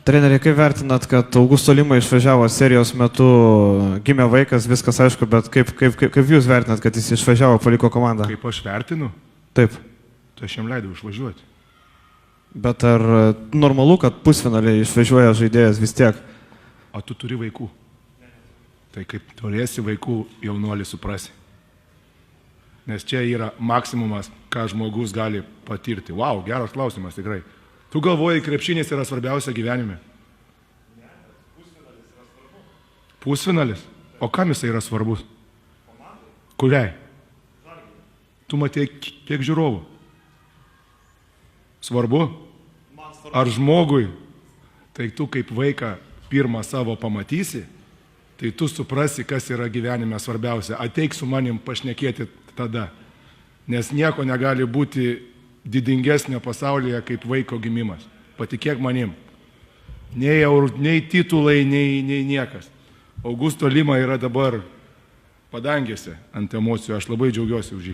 Treneri, kaip vertinat, kad Augusto Lima išvažiavo serijos metu, gimė vaikas, viskas aišku, bet kaip jūs vertinat, kad jis išvažiavo, paliko komandą? Kaip aš vertinu? Taip. Tai aš jam leidau išvažiuoti. Bet ar normalu, kad pusfinaliai išvažiuoja žaidėjas vis tiek? O tu turi vaikų? Tai kaip turėsi vaikų, jaunuolį suprasi. Nes čia yra maksimumas, ką žmogus gali patirti. Vau, geras klausimas tikrai. Tu galvoji, krepšinis yra svarbiausia gyvenime? Pusfinalis yra svarbu. Pusfinalis? O kam jisai yra svarbus? Kuriai? Tu matei kiek žiūrovų? Svarbu? Ar žmogui? Tai tu kaip vaiką pirmą savo pamatysi, tai tu suprasi, kas yra gyvenime svarbiausia. Ateik su manim pašnekėti tada. Nes nieko negali būti didingesnio pasaulyje kaip vaiko gimimas. Patikėk manim. Nei titulai, nei niekas. Augusto Lima yra dabar padangėse ant emocijų. Aš labai džiaugiuosi už jį.